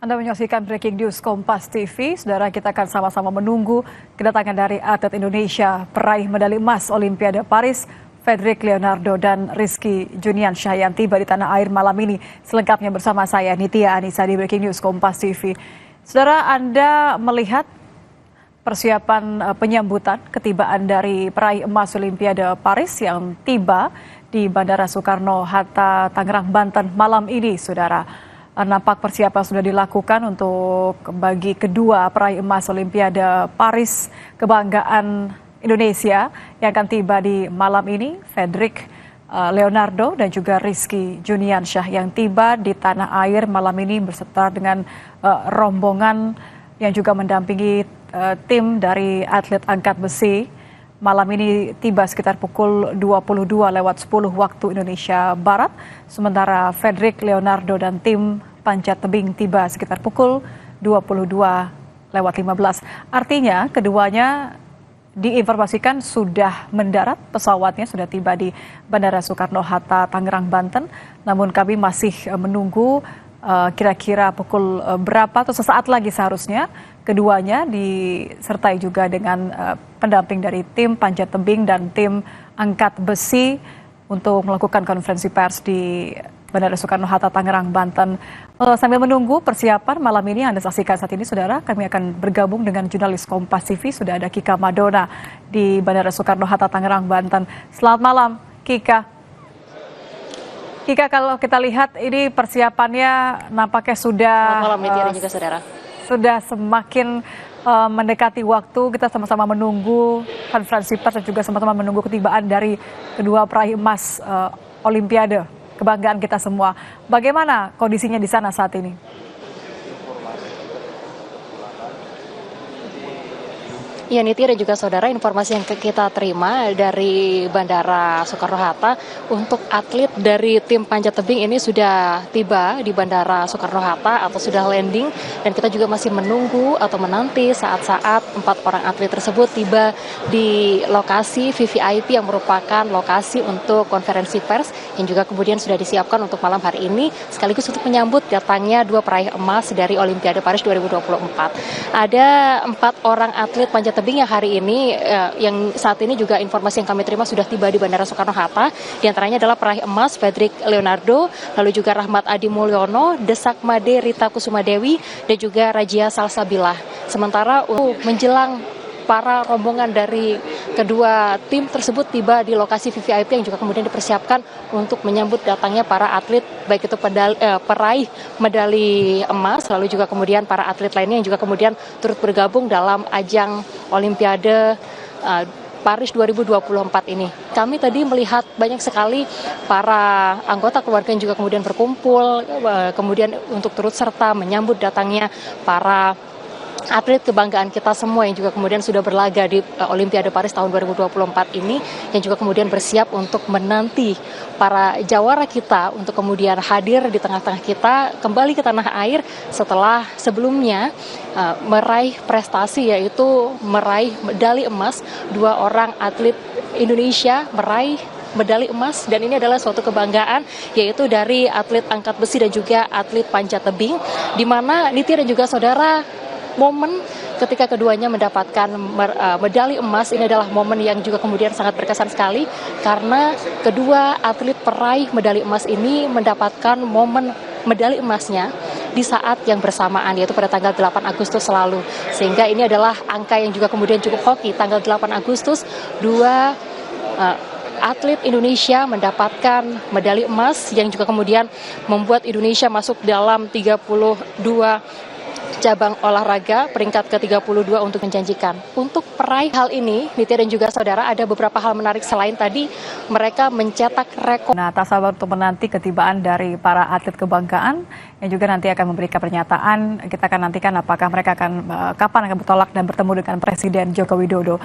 Anda menyaksikan Breaking News Kompas TV. Saudara, kita akan sama-sama menunggu kedatangan dari atlet Indonesia peraih medali emas Olimpiade Paris, Fredrik Leonardo dan Rizky Juniansyah yang tiba di tanah air malam ini. Selengkapnya bersama saya, Nitya Anissa di Breaking News Kompas TV. Saudara, Anda melihat persiapan penyambutan ketibaan dari peraih emas Olimpiade Paris yang tiba di Bandara Soekarno-Hatta, Tangerang, Banten malam ini, saudara. Nampak persiapan sudah dilakukan untuk bagi kedua peraih emas Olimpiade Paris kebanggaan Indonesia yang akan tiba di malam ini, Fredrik Leonardo dan juga Rizky Juniansyah yang tiba di tanah air malam ini berserta dengan rombongan yang juga mendampingi tim dari atlet angkat besi. Malam ini tiba sekitar pukul 22:10 waktu Indonesia Barat. Sementara Fredrik Leonardo dan tim panjat tebing tiba sekitar pukul 22:15. Artinya keduanya diinformasikan sudah mendarat, pesawatnya sudah tiba di Bandara Soekarno-Hatta, Tangerang, Banten. Namun kami masih menunggu kira-kira pukul berapa atau sesaat lagi seharusnya keduanya disertai juga dengan pendamping dari tim panjat tebing dan tim angkat besi untuk melakukan konferensi pers di Bandara Soekarno-Hatta, Tangerang, Banten. Sambil menunggu persiapan malam ini Anda saksikan saat ini, saudara, kami akan bergabung dengan jurnalis Kompas TV. Sudah ada Kika Madona di Bandara Soekarno-Hatta, Tangerang, Banten. Selamat malam, Kika. Kika, kalau kita lihat ini persiapannya nampaknya sudah juga, saudara. Sudah semakin mendekati waktu. Kita sama-sama menunggu konferensi pers dan juga sama-sama menunggu ketibaan dari kedua peraih emas Olimpiade, kebanggaan kita semua. Bagaimana kondisinya di sana saat ini? Ya, Niti dan juga saudara, informasi yang kita terima dari Bandara Soekarno-Hatta untuk atlet dari tim panjat tebing ini sudah tiba di Bandara Soekarno-Hatta atau sudah landing, dan kita juga masih menunggu atau menanti saat-saat 4 orang atlet tersebut tiba di lokasi VVIP yang merupakan lokasi untuk konferensi pers yang juga kemudian sudah disiapkan untuk malam hari ini sekaligus untuk menyambut datangnya dua peraih emas dari Olimpiade Paris 2024. Ada 4 orang atlet panjat tebing yang hari ini yang saat ini juga informasi yang kami terima sudah tiba di Bandara Soekarno-Hatta. Di antaranya adalah peraih emas Fredrik Leonardo, lalu juga Rahmat Adi Mulyono, Desak Made Rita Kusumadewi, dan juga Rajia Salsabila. Sementara untuk menjelang para rombongan dari kedua tim tersebut tiba di lokasi VVIP yang juga kemudian dipersiapkan untuk menyambut datangnya para atlet, baik itu peraih medali emas, lalu juga kemudian para atlet lainnya yang juga kemudian turut bergabung dalam ajang Olimpiade Paris 2024 ini. Kami tadi melihat banyak sekali para anggota keluarga yang juga kemudian berkumpul, kemudian untuk turut serta menyambut datangnya para atlet kebanggaan kita semua yang juga kemudian sudah berlaga di Olimpiade Paris tahun 2024 ini, yang juga kemudian bersiap untuk menanti para jawara kita untuk kemudian hadir di tengah-tengah kita kembali ke tanah air setelah sebelumnya meraih prestasi, yaitu meraih medali emas. 2 orang atlet Indonesia meraih medali emas, dan ini adalah suatu kebanggaan, yaitu dari atlet angkat besi dan juga atlet panjat tebing, di mana Niti dan juga saudara, momen ketika keduanya mendapatkan medali emas ini adalah momen yang juga kemudian sangat berkesan sekali, karena kedua atlet peraih medali emas ini mendapatkan momen medali emasnya di saat yang bersamaan, yaitu pada tanggal 8 Agustus lalu. Sehingga ini adalah angka yang juga kemudian cukup hoki. Tanggal 8 Agustus, dua atlet Indonesia mendapatkan medali emas yang juga kemudian membuat Indonesia masuk dalam 32 cabang olahraga peringkat ke-32 untuk menjanjikan. Untuk peraih hal ini, Nitya dan juga saudara, ada beberapa hal menarik selain tadi mereka mencetak rekor. Nah, tak sabar untuk menanti ketibaan dari para atlet kebanggaan yang juga nanti akan memberikan pernyataan. Kita akan nantikan apakah mereka akan kapan akan bertolak dan bertemu dengan Presiden Joko Widodo.